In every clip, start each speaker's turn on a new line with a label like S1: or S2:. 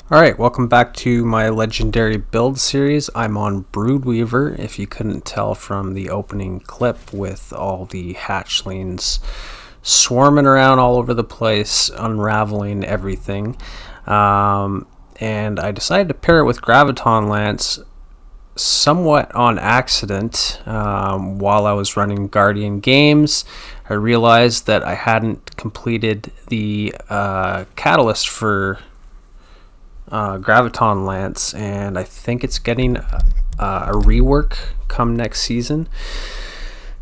S1: Alright, welcome back to my legendary build series. I'm on Broodweaver, if you couldn't tell from the opening clip, with all the hatchlings swarming around all over the place, unraveling everything. And I decided to pair it with Graviton Lance somewhat on accident. While I was running Guardian games, I realized that I hadn't completed the catalyst for Graviton Lance, and I think it's getting a rework come next season.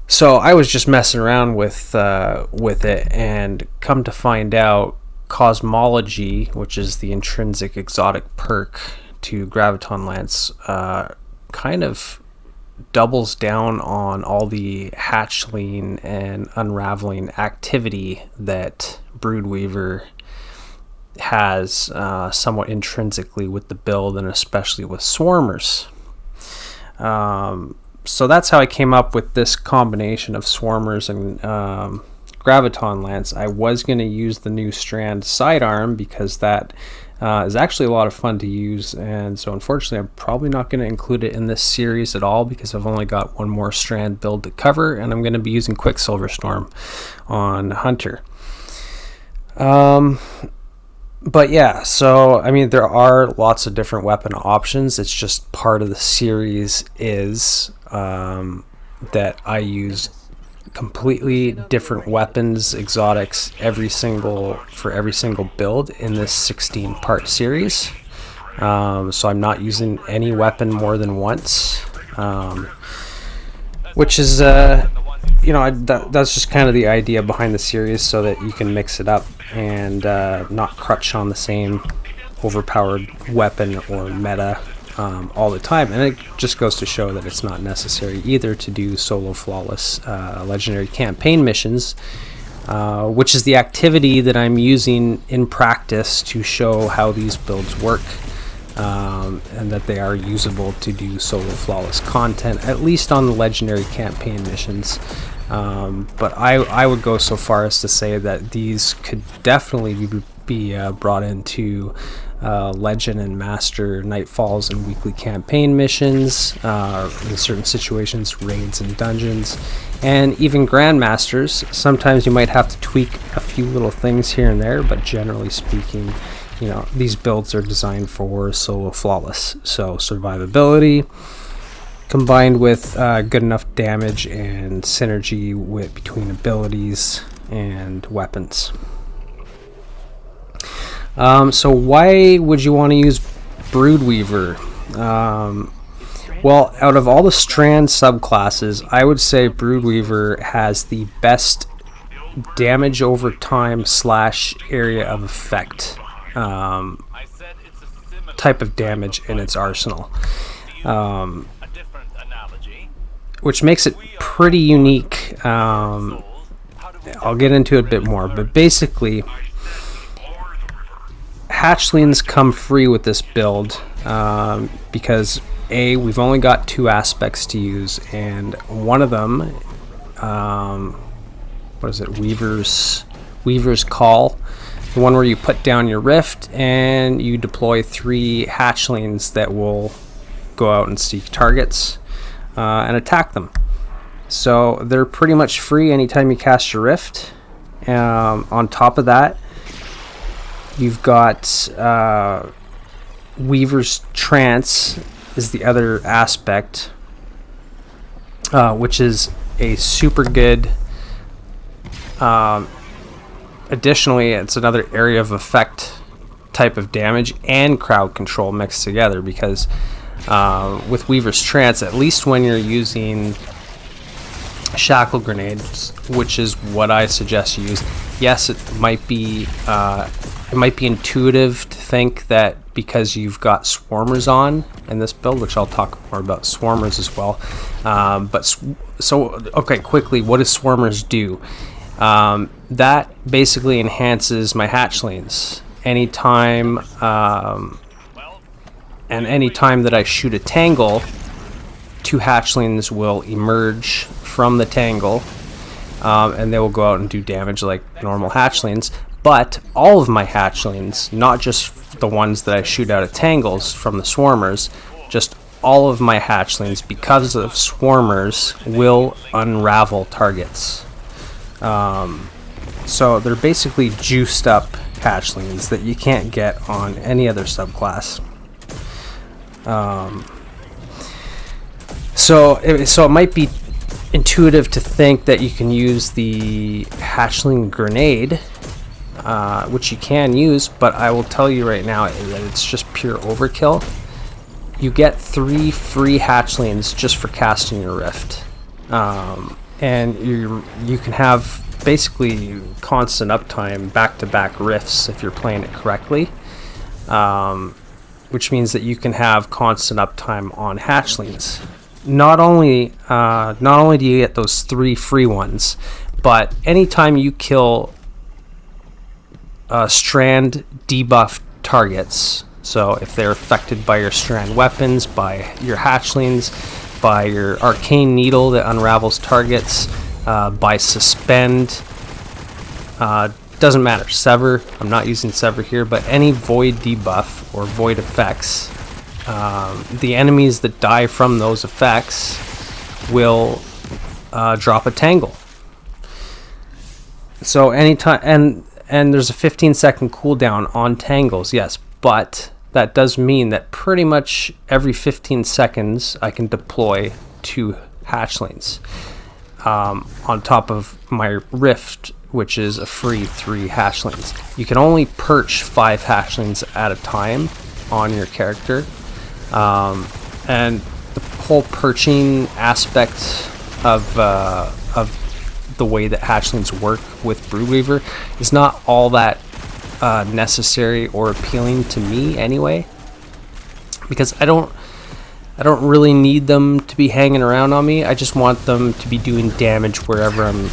S1: So I was just messing around with it, and come to find out, Cosmology, which is the intrinsic exotic perk to Graviton Lance, kind of doubles down on all the hatchling and unraveling activity that Broodweaver has somewhat intrinsically with the build, and especially with swarmers. So that's how I came up with this combination of swarmers and Graviton Lance. I was going to use the new Strand sidearm because that is actually a lot of fun to use, and so unfortunately I'm probably not going to include it in this series at all because I've only got one more Strand build to cover, and I'm going to be using Quicksilver Storm on Hunter. But yeah, so I mean, there are lots of different weapon options. It's just part of the series is that I use completely different weapons, exotics, for every single build in this 16-part series. So I'm not using any weapon more than once, which is that's just kind of the idea behind the series, so that you can mix it up and not crutch on the same overpowered weapon or meta all the time. And it just goes to show that it's not necessary either to do solo flawless legendary campaign missions, which is the activity that I'm using in practice to show how these builds work, and that they are usable to do solo flawless content, at least on the legendary campaign missions. But I would go so far as to say that these could definitely be brought into Legend and Master Nightfalls and weekly campaign missions, in certain situations, raids and dungeons, and even Grandmasters. Sometimes you might have to tweak a few little things here and there, but generally speaking, these builds are designed for solo flawless. So survivability combined with good enough damage and synergy between abilities and weapons. So why would you want to use Broodweaver? Well, out of all the Strand subclasses, I would say Broodweaver has the best damage over time / area of effect type of damage in its arsenal, which makes it pretty unique. I'll get into it a bit more, but basically hatchlings come free with this build, because we've only got 2 aspects to use, and one of them, Weaver's Call, the one where you put down your rift and you deploy 3 hatchlings that will go out and seek targets and attack them. So they're pretty much free anytime you cast your rift. On top of that, you've got Weaver's Trance is the other aspect, which is a super good. Additionally, it's another area of effect type of damage and crowd control mixed together, because with Weaver's Trance, at least when you're using shackle grenades, which is what I suggest you use. Yes, it might be intuitive to think that because you've got swarmers on in this build, which I'll talk more about swarmers as well. Okay, quickly, what do swarmers do? That basically enhances my hatchlings. Anytime that I shoot a Tangle, 2 hatchlings will emerge from the Tangle, and they will go out and do damage like normal hatchlings. But all of my hatchlings, not just the ones that I shoot out of tangles from the swarmers, just all of my hatchlings, because of swarmers, will unravel targets. So they're basically juiced up hatchlings that you can't get on any other subclass. So it might be intuitive to think that you can use the hatchling grenade, which you can use, but I will tell you right now that it's just pure overkill. You get 3 free hatchlings just for casting your rift, and you can have basically constant uptime, back-to-back rifts if you're playing it correctly, which means that you can have constant uptime on hatchlings. Not only do you get those 3 free ones, but anytime you kill Strand debuff targets, so if they're affected by your Strand weapons, by your hatchlings, by your arcane needle that unravels targets, by Suspend, doesn't matter, Sever, I'm not using Sever here, but any void debuff or void effects, the enemies that die from those effects will drop a Tangle. So anytime, and there's a 15-second cooldown on Tangles, yes, but that does mean that pretty much every 15 seconds I can deploy 2 hatchlings, on top of my rift, which is a free 3 hatchlings. You can only perch 5 hatchlings at a time on your character, and the whole perching aspect of the way that hatchlings work with Broodweaver is not all that necessary or appealing to me anyway, because I don't really need them to be hanging around on me. I just want them to be doing damage wherever I'm,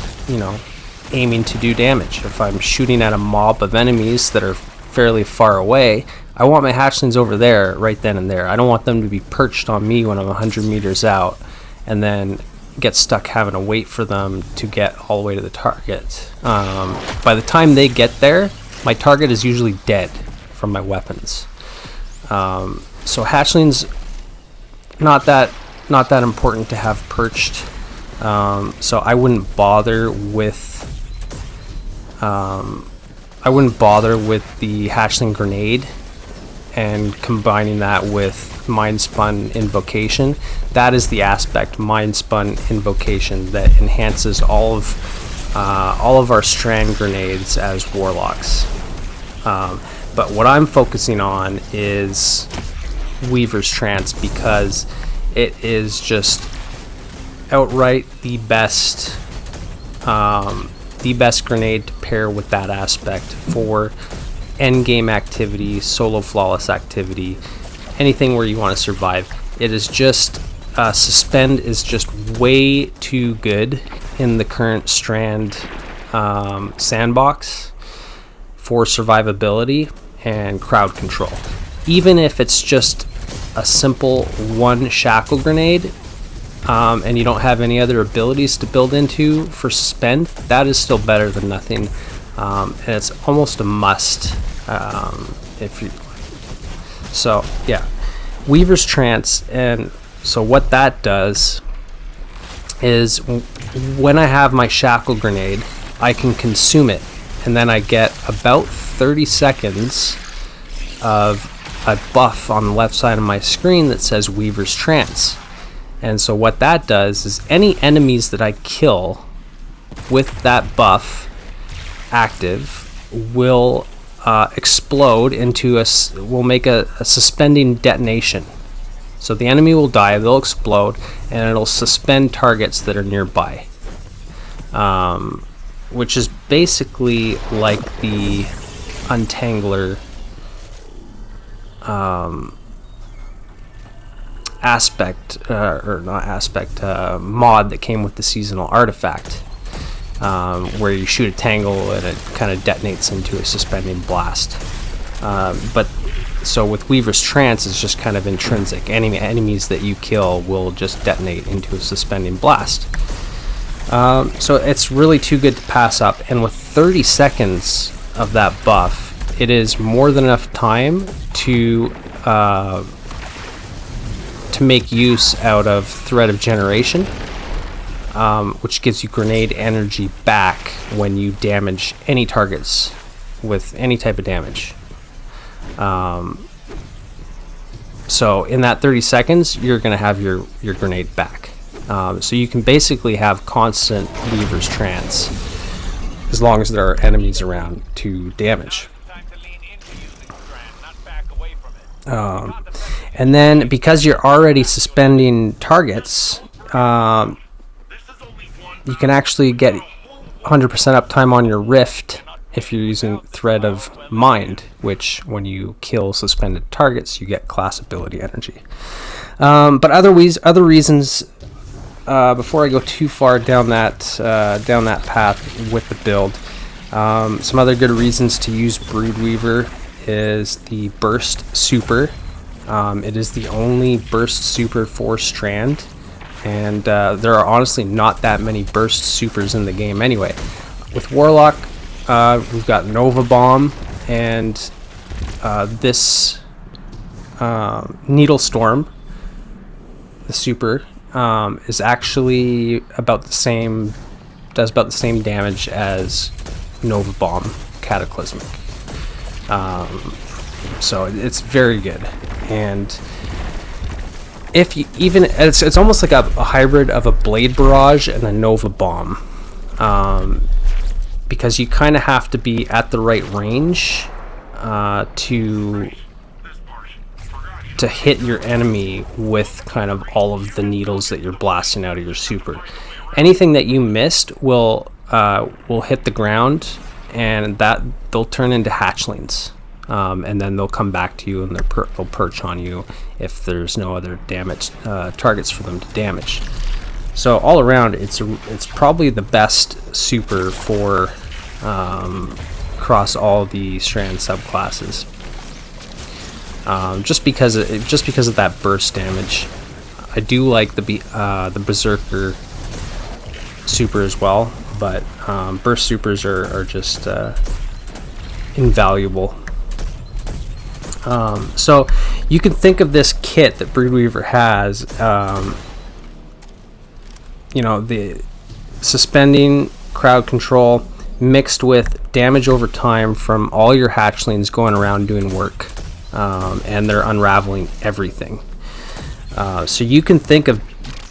S1: aiming to do damage. If I'm shooting at a mob of enemies that are fairly far away, I want my hatchlings over there right then and there. I don't want them to be perched on me when I'm 100 meters out and then get stuck having to wait for them to get all the way to the target. By the time they get there, my target is usually dead from my weapons. So hatchlings, not that important to have perched. So I wouldn't bother with the hatchling grenade and combining that with Mindspun Invocation. That is the aspect, Mindspun Invocation, that enhances all of our Strand grenades as Warlocks. But what I'm focusing on is Weaver's Trance, because it is just outright the best grenade to pair with that aspect for endgame activity, solo flawless activity, anything where you want to survive. It is just Suspend is just way too good in the current Strand sandbox for survivability and crowd control. Even if it's just a simple 1 shackle grenade, and you don't have any other abilities to build into for Suspend, that is still better than nothing, and it's almost a must. If you, so yeah, Weaver's Trance. And so what that does is when I have my shackle grenade, I can consume it, and then I get about 30 seconds of a buff on the left side of my screen that says Weaver's Trance. And so what that does is any enemies that I kill with that buff active will explode into will make a suspending detonation. So the enemy will die, they'll explode, and it'll suspend targets that are nearby. Which is basically like the Untangler mod that came with the seasonal artifact, where you shoot a Tangle and it kind of detonates into a suspending blast. But so with Weaver's Trance, it's just kind of intrinsic. Enemies that you kill will just detonate into a suspending blast. So it's really too good to pass up. And with 30 seconds of that buff, it is more than enough time to make use out of Thread of Generation, which gives you grenade energy back when you damage any targets with any type of damage. So in that 30 seconds, you're going to have your grenade back. So you can basically have constant Weaver's Trance as long as there are enemies around to damage. And then because you're already suspending targets, you can actually get 100% uptime on your Rift if you're using Thread of Mind, which when you kill suspended targets, you get class ability energy. But other reasons, before I go too far down that path with the build, some other good reasons to use Broodweaver is the Burst Super. It is the only Burst Super for Strand, and there are honestly not that many Burst Supers in the game anyway. With Warlock, we've got Nova Bomb, and this Needlestorm, the Super, is actually about the same, does about the same damage as Nova Bomb Cataclysmic. So it's very good, and if you even, it's almost like a hybrid of a Blade Barrage and a Nova Bomb, because you kind of have to be at the right range to hit your enemy with kind of all of the needles that you're blasting out of your super. Anything that you missed will hit the ground, and that they'll turn into hatchlings, and then they'll come back to you, and they'll perch on you if there's no other damage targets for them to damage. So all around, it's probably the best super for across all the Strand subclasses. Just because of that burst damage. I do like the Berserker super as well, but burst supers are just invaluable. So you can think of this kit that Broodweaver has, the suspending crowd control mixed with damage over time from all your hatchlings going around doing work, and they're unraveling everything. So you can think of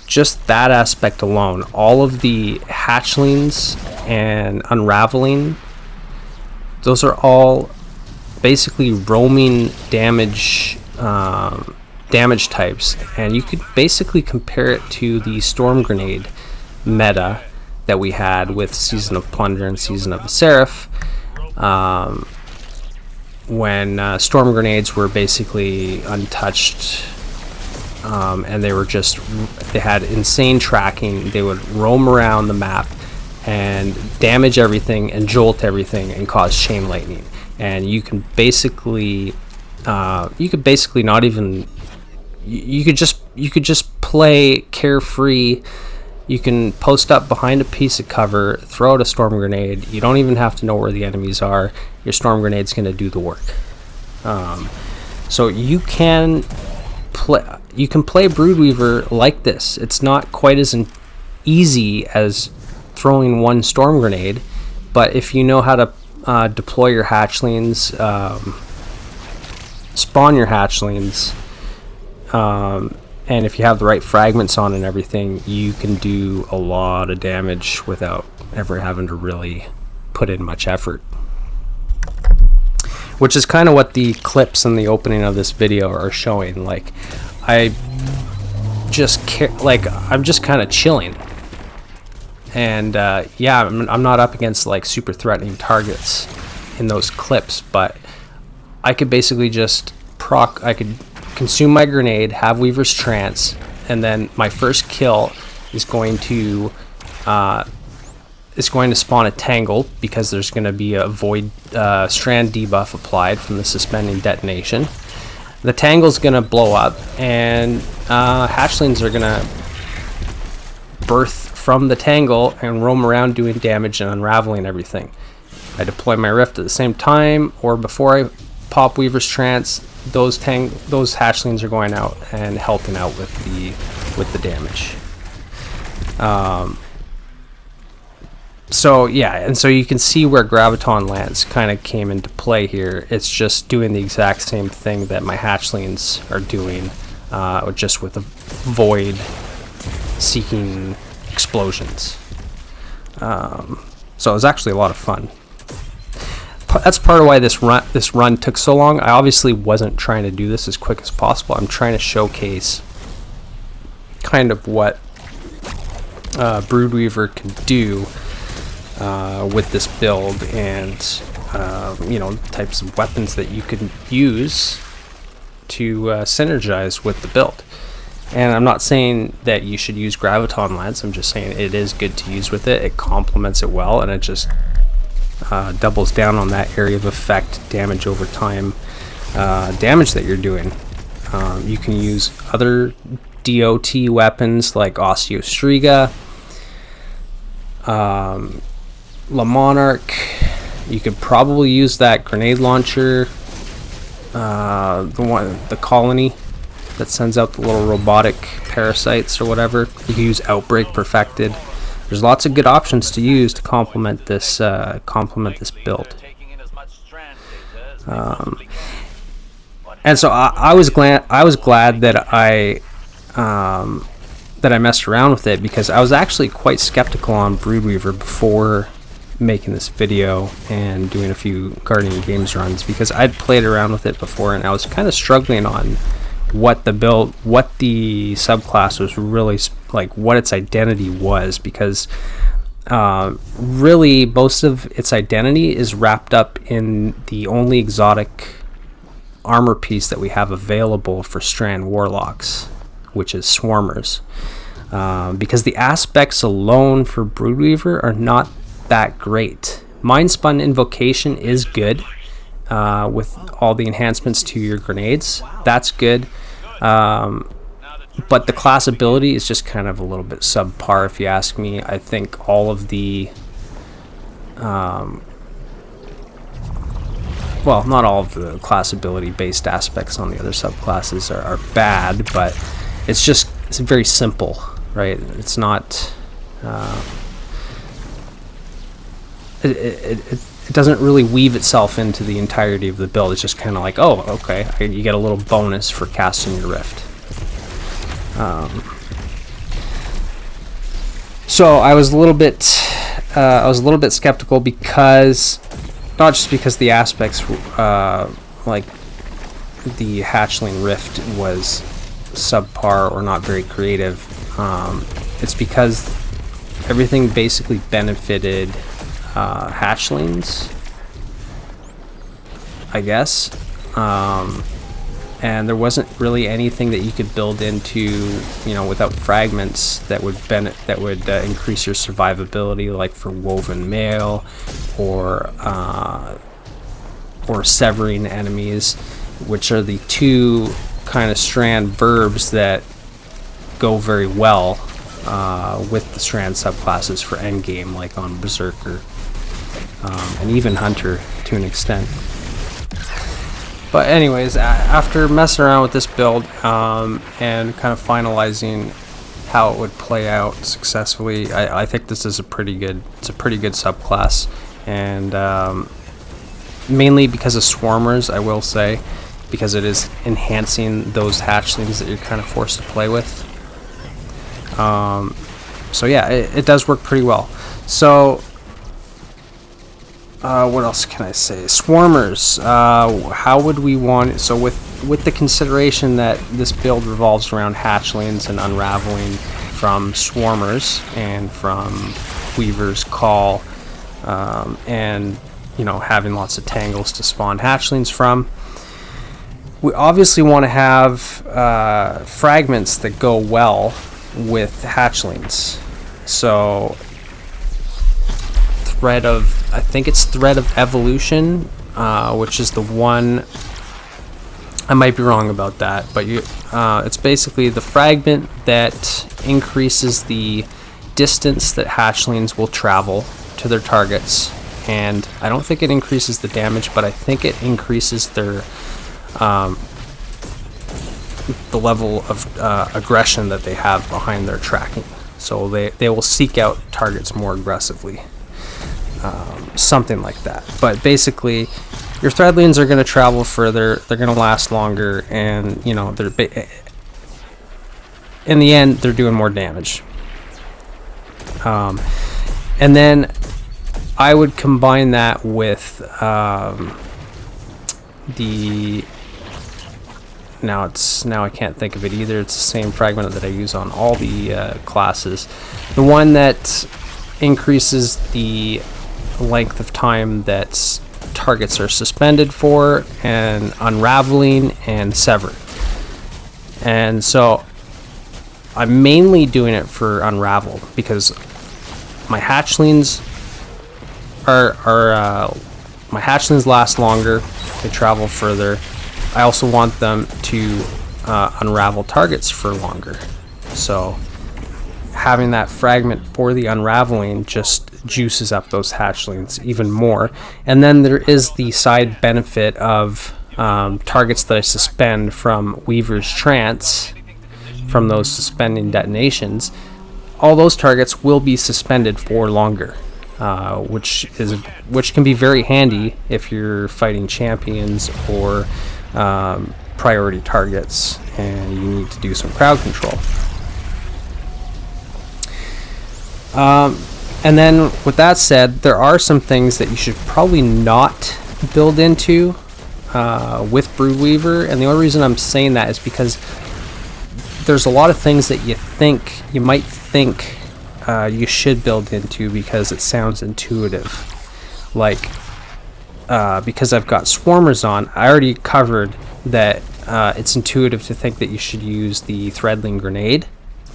S1: just that aspect alone. All of the hatchlings and unraveling, those are all basically roaming damage types, and you could basically compare it to the Storm Grenade meta that we had with Season of Plunder and Season of the Seraph, when Storm Grenades were basically untouched, and they had insane tracking. They would roam around the map and damage everything and jolt everything and cause chain lightning. And you could basically not even, you could just play carefree. You can post up behind a piece of cover, throw out a storm grenade. You don't even have to know where the enemies are. Your storm grenade's going to do the work. So you can play Broodweaver like this. It's not quite as easy as throwing one storm grenade, but if you know how to deploy your hatchlings, spawn your hatchlings, and if you have the right fragments on and everything, you can do a lot of damage without ever having to really put in much effort. Which is kind of what the clips in the opening of this video are showing. Like, I'm just kind of chilling. And yeah, I'm not up against like super threatening targets in those clips, but I could basically just I could consume my grenade, have Weaver's Trance, and then my first kill is going to spawn a Tangle, because there's going to be a Void Strand debuff applied from the suspending detonation. The Tangle's going to blow up, and hatchlings are going to birth from the Tangle and roam around doing damage and unraveling everything. I deploy my Rift at the same time or before I pop Weaver's Trance, those hatchlings are going out and helping out with the damage. So yeah, and so you can see where Graviton Lance kind of came into play here. It's just doing the exact same thing that my hatchlings are doing, just with a void seeking explosions. So it was actually a lot of fun. That's part of why this run took so long. I obviously wasn't trying to do this as quick as possible. I'm trying to showcase kind of what Broodweaver can do with this build, and types of weapons that you can use to synergize with the build. And I'm not saying that you should use Graviton Lance, I'm just saying it is good to use with it. It complements it well, and it just doubles down on that area of effect, damage over time, damage that you're doing. You can use other DOT weapons like Osteostriga, La Monarch. You could probably use that grenade launcher, the colony that sends out the little robotic parasites or whatever. You can use Outbreak Perfected. There's lots of good options to use to complement this build. And so I was glad that I messed around with it, because I was actually quite skeptical on Broodweaver before making this video and doing a few Guardian Games runs, because I'd played around with it before and I was kind of struggling on what the subclass was really like, what its identity was, because really most of its identity is wrapped up in the only exotic armor piece that we have available for Strand Warlocks, which is Swarmers, because the aspects alone for Broodweaver are not that great. Mindspun Invocation is good, with all the enhancements to your grenades. That's good, but the class ability is just kind of a little bit subpar, if you ask me. I think all of the well, not all of the class ability based aspects on the other subclasses are bad, but it's very simple, right? It's not it doesn't really weave itself into the entirety of the build. It's just kind of like, oh, okay, you get a little bonus for casting your Rift. So I was a little bit skeptical, because not just because the aspects, like the Hatchling Rift was subpar or not very creative. It's because everything basically benefited hatchlings, I guess, and there wasn't really anything that you could build into, without fragments that would increase your survivability, like for woven mail or severing enemies, which are the two kind of Strand verbs that go very well with the Strand subclasses for endgame, like on Berserker, and even Hunter to an extent. But anyways, after messing around with this build and kind of finalizing how it would play out successfully, I think this is a pretty good subclass, and mainly because of Swarmers, I will say, because it is enhancing those hatchlings that you're kind of forced to play with. So yeah, it does work pretty well. So what else can I say? Swarmers, how would we want it? So with the consideration that this build revolves around hatchlings and unraveling from Swarmers and from Weaver's Call, and having lots of tangles to spawn hatchlings from, we obviously want to have fragments that go well with hatchlings. So I think it's Thread of Evolution, which is the one, I might be wrong about that, but it's basically the fragment that increases the distance that hatchlings will travel to their targets and I don't think it increases the damage, but I think it increases their the level of aggression that they have behind their tracking. So they will seek out targets more aggressively, something like that. But basically, your threadlings are going to travel further, they're going to last longer, and you know, they're in the end they're doing more damage. And then I would combine that with the now I can't think of it either. It's the same fragment that I use on all the classes. The one that increases the length of time that targets are suspended for, and unraveling and sever. And so I'm mainly doing it for unravel because my hatchlings my hatchlings last longer, they travel further. I also want them to unravel targets for longer. So having that fragment for the unraveling just juices up those hatchlings even more. And then there is the side benefit of targets that I suspend from Weaver's Trance, from those suspending detonations. All those targets will be suspended for longer, which can be very handy if you're fighting champions or priority targets and you need to do some crowd control. And then with that said, there are some things that you should probably not build into with Broodweaver, and the only reason I'm saying that is because there's a lot of things that you might think you should build into because it sounds intuitive. Like because I've got Swarmers on, I already covered that it's intuitive to think that you should use the Threadling Grenade,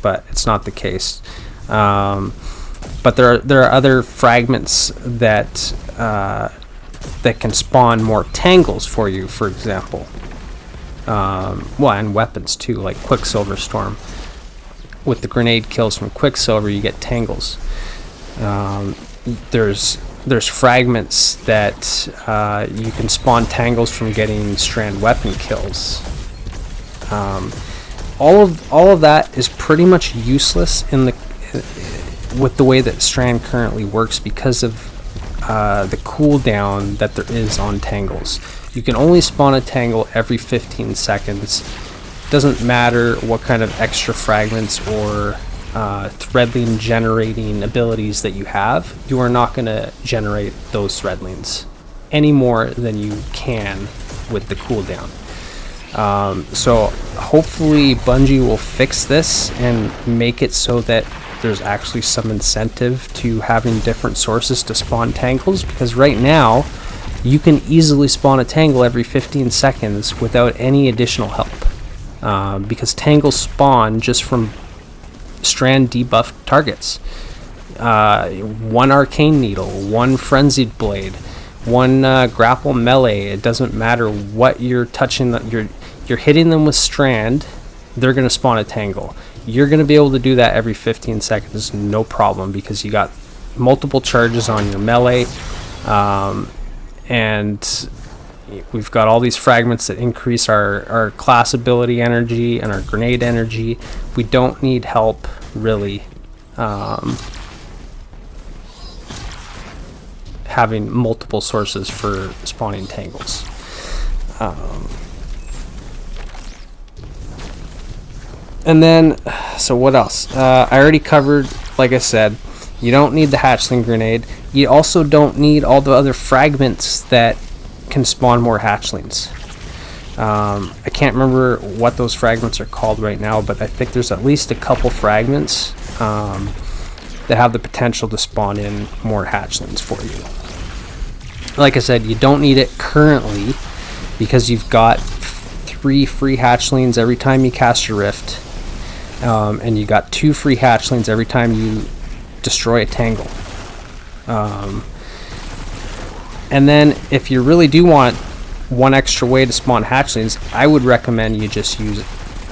S1: but it's not the case. But there are other fragments that can spawn more tangles for you, for example. Well, and weapons too, like Quicksilver Storm. With the grenade kills from Quicksilver, you get tangles. There's fragments that you can spawn tangles from getting Strand weapon kills. All of that is pretty much useless with the way that Strand currently works because of the cooldown that there is on tangles. You can only spawn a tangle every 15 seconds. Doesn't matter what kind of extra fragments or threadling generating abilities that you have, you are not going to generate those threadlings any more than you can with the cooldown. So hopefully Bungie will fix this and make it so that there's actually some incentive to having different sources to spawn tangles, because right now you can easily spawn a tangle every 15 seconds without any additional help, because tangles spawn just from Strand debuffed targets. One Arcane Needle, one Frenzied Blade, one Grapple Melee. It doesn't matter what you're touching, you're hitting them with Strand, they're going to spawn a tangle. You're going to be able to do that every 15 seconds, no problem, because you got multiple charges on your melee, and we've got all these fragments that increase our class ability energy and our grenade energy. We don't need help, really, having multiple sources for spawning tangles. And then, so what else? I already covered, like I said, you don't need the Hatchling Grenade. You also don't need all the other fragments that can spawn more hatchlings. I can't remember what those fragments are called right now, but I think there's at least a couple fragments that have the potential to spawn in more hatchlings for you. Like I said, you don't need it currently because you've got 3 free hatchlings every time you cast your Rift, and you got 2 free hatchlings every time you destroy a tangle. And then if you really do want one extra way to spawn hatchlings, I would recommend you just use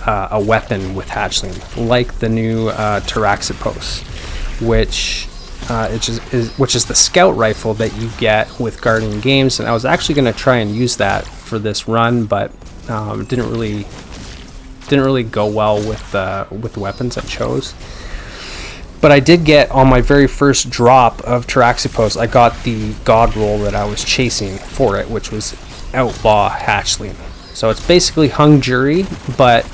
S1: a weapon with hatchling, like the new Taraxippos, which which is the scout rifle that you get with Guardian Games, and I was actually going to try and use that for this run, but it didn't really go well with the weapons I chose. But I did get, on my very first drop of Taraxippos, I got the god roll that I was chasing for it, which was Outlaw Hatchling. So it's basically hung jury, but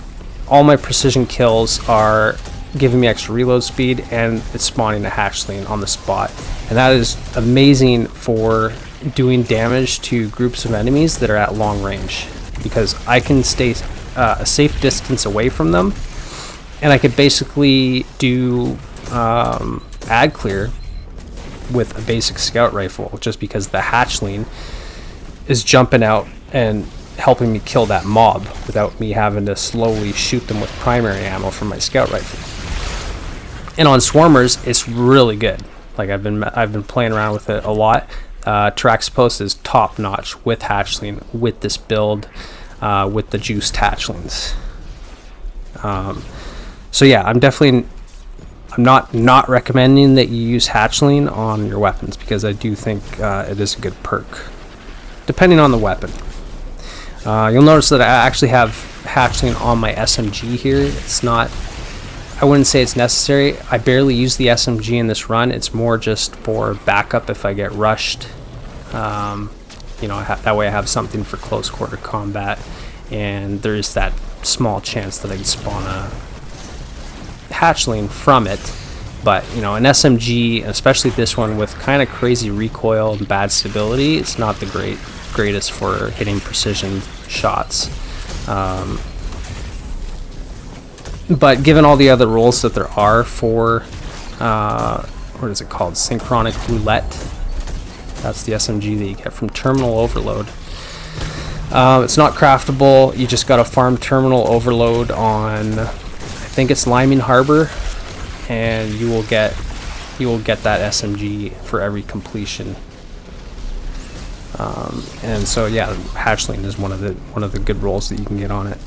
S1: all my precision kills are giving me extra reload speed, and it's spawning a hatchling on the spot. And that is amazing for doing damage to groups of enemies that are at long range, because I can stay a safe distance away from them, and I could basically do ad clear with a basic scout rifle, just because the hatchling is jumping out and helping me kill that mob without me having to slowly shoot them with primary ammo from my scout rifle. And on swarmers, it's really good. Like I've been playing around with it a lot. Taraxippos is top notch with hatchling, with this build, with the juiced hatchlings. So yeah, I'm not recommending that you use hatchling on your weapons, because I do think it is a good perk, depending on the weapon. You'll notice that I actually have hatchling on my SMG here. It's not, I wouldn't say it's necessary. I barely use the SMG in this run. It's more just for backup if I get rushed. You know, that way I have something for close quarter combat, and there is that small chance that I can spawn a hatchling from it. But you know, an SMG, especially this one with kind of crazy recoil and bad stability, it's not the greatest for hitting precision shots. But given all the other rules that there are for what is it called, Synchronic Roulette, that's the SMG that you get from Terminal Overload. It's not craftable. You just gotta farm Terminal Overload on, I think it's Liming Harbor, and you will get that SMG for every completion. And so yeah, hatchling is one of the good rolls that you can get on it.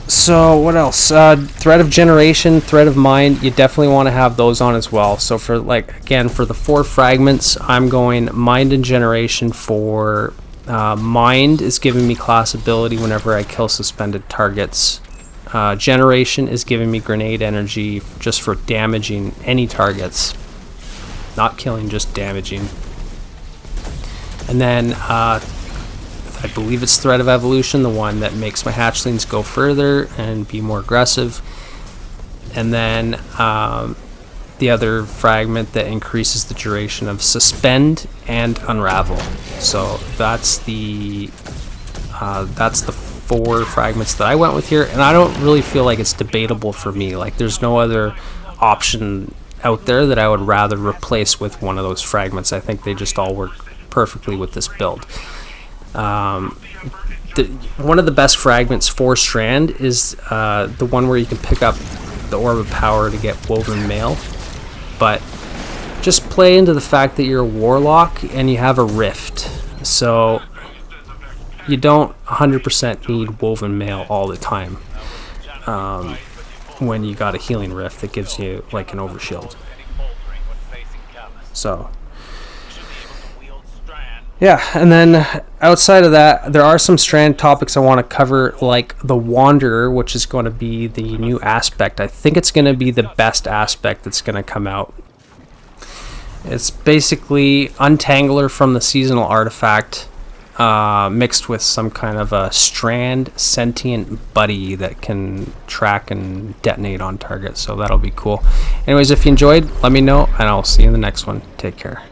S1: So what else? Thread of Generation, Thread of Mind, you definitely want to have those on as well. So for, like, again, for the 4 fragments, I'm going Mind and Generation for Mind is giving me class ability whenever I kill suspended targets. Generation is giving me grenade energy just for damaging any targets. Not killing, just damaging. And then I believe it's Thread of Evolution, the one that makes my hatchlings go further and be more aggressive. And then the other fragment that increases the duration of Suspend and Unravel. So that's the 4 fragments that I went with here, and I don't really feel like it's debatable for me. Like, there's no other option out there that I would rather replace with one of those fragments. I think they just all work perfectly with this build. One of the best fragments for Strand is the one where you can pick up the Orb of Power to get Woven Mail, but just play into the fact that you're a Warlock and you have a Rift, so you don't 100% need Woven Mail all the time when you got a Healing Rift that gives you like an overshield. So yeah, and then outside of that, there are some Strand topics I want to cover, like the Wanderer, which is going to be the new aspect. I think it's going to be the best aspect that's going to come out. It's basically Untangler from the seasonal artifact mixed with some kind of a Strand sentient buddy that can track and detonate on target, so that'll be cool. Anyways, if you enjoyed, let me know, and I'll see you in the next one. Take care.